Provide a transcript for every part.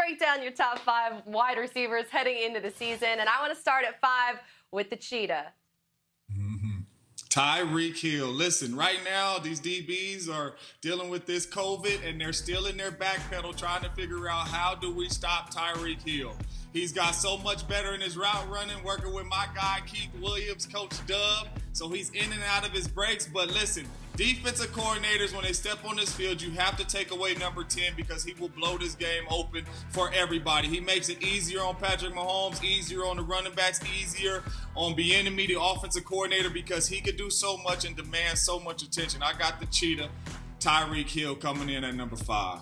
break down your top 5 wide receivers heading into the season, and I want to start at 5 with the Cheetah. Tyreek Hill. Listen, right now, these DBs are dealing with this COVID, and they're still in their back pedal trying to figure out how do we stop Tyreek Hill. He's got so much better in his route running, working with my guy, Keith Williams, Coach Dub. So he's in and out of his breaks. But listen, defensive coordinators, when they step on this field, you have to take away number 10 because he will blow this game open for everybody. He makes it easier on Patrick Mahomes, easier on the running backs, easier on Bieniemy, the offensive coordinator, because he could do so much and demand so much attention. I got the Cheetah, Tyreek Hill, coming in at number 5.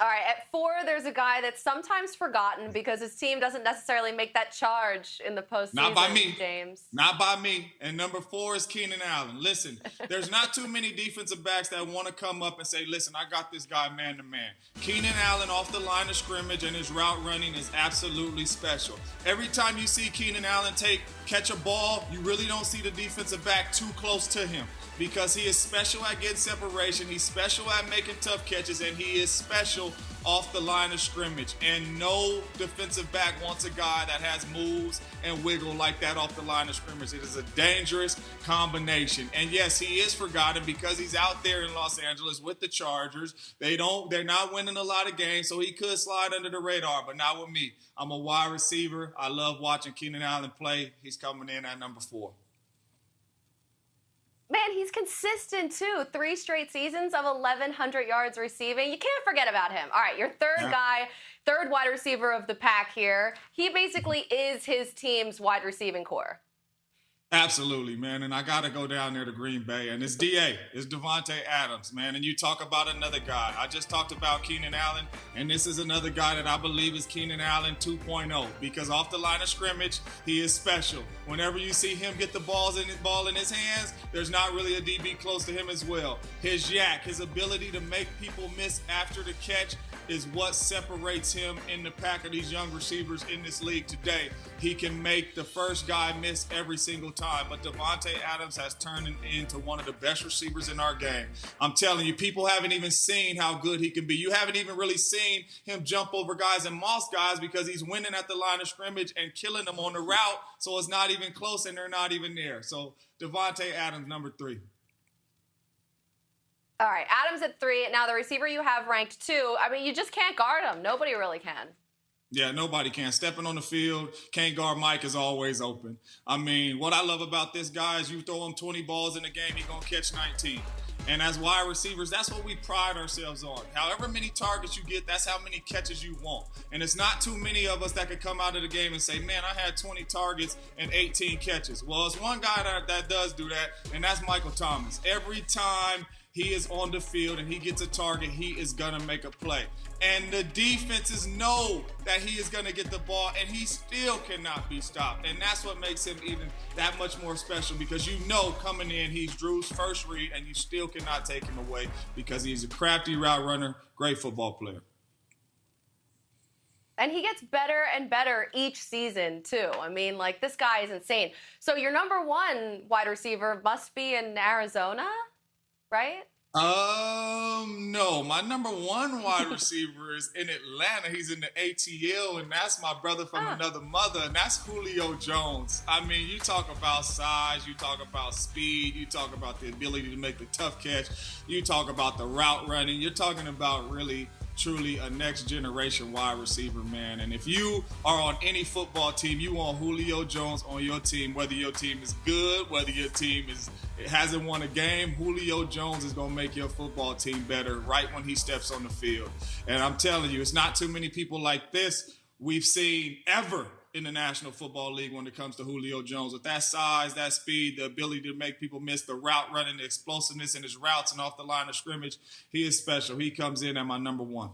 All right, at 4, there's a guy that's sometimes forgotten because his team doesn't necessarily make that charge in the postseason. Not by me, James. Not by me. And number 4 is Keenan Allen. Listen, there's not too many defensive backs that want to come up and say, listen, I got this guy man to man. Keenan Allen off the line of scrimmage and his route running is absolutely special. Every time you see Keenan Allen catch a ball, you really don't see the defensive back too close to him, because he is special at getting separation, he's special at making tough catches, and he is special off the line of scrimmage. And no defensive back wants a guy that has moves and wiggle like that off the line of scrimmage. It is a dangerous combination. And yes, he is forgotten because he's out there in Los Angeles with the Chargers. They're not winning a lot of games, so he could slide under the radar, but not with me. I'm a wide receiver. I love watching Keenan Allen play. He's coming in at number 4. Man, he's consistent, too. 3 straight seasons of 1,100 yards receiving. You can't forget about him. All right, your third wide receiver of the pack here. He basically is his team's wide receiving core. Absolutely, man. And I got to go down there to Green Bay. And it's DA. It's Davante Adams, man. And you talk about another guy. I just talked about Keenan Allen. And this is another guy that I believe is Keenan Allen 2.0. Because off the line of scrimmage, he is special. Whenever you see him get the ball in his hands, there's not really a DB close to him as well. His yak, his ability to make people miss after the catch, is what separates him in the pack of these young receivers in this league today. He can make the first guy miss every single time, but Davante Adams has turned into one of the best receivers in our game. I'm telling you, people haven't even seen how good he can be. You haven't even really seen him jump over guys and moss guys because he's winning at the line of scrimmage and killing them on the route, so it's not even close and they're not even there. So Davante Adams, number 3. All right, Adams at 3. Now, the receiver you have ranked 2. I mean, you just can't guard him. Nobody really can. Yeah, nobody can. Stepping on the field, can't guard Mike is always open. I mean, what I love about this guy is you throw him 20 balls in a game, he's going to catch 19. And as wide receivers, that's what we pride ourselves on. However many targets you get, that's how many catches you want. And it's not too many of us that could come out of the game and say, man, I had 20 targets and 18 catches. Well, it's one guy that does do that, and that's Michael Thomas. Every time he is on the field and he gets a target, he is going to make a play. And the defenses know that he is going to get the ball, and he still cannot be stopped. And that's what makes him even that much more special, because you know coming in, he's Drew's first read, and you still cannot take him away because he's a crafty route runner, great football player. And he gets better and better each season, too. I mean, like, this guy is insane. So your number 1 wide receiver must be in Arizona, right? No. My number 1 wide receiver is in Atlanta. He's in the ATL, and that's my brother from another mother, and that's Julio Jones. I mean, you talk about size, you talk about speed, you talk about the ability to make the tough catch, you talk about the route running, you're talking about really truly a next generation wide receiver, man. And if you are on any football team, you want Julio Jones on your team, whether your team is good, whether your team hasn't won a game, Julio Jones is going to make your football team better right when he steps on the field. And I'm telling you, it's not too many people like this we've seen ever in the National Football League when it comes to Julio Jones. With that size, that speed, the ability to make people miss, the route running, the explosiveness in his routes and off the line of scrimmage, he is special. He comes in at my number 1.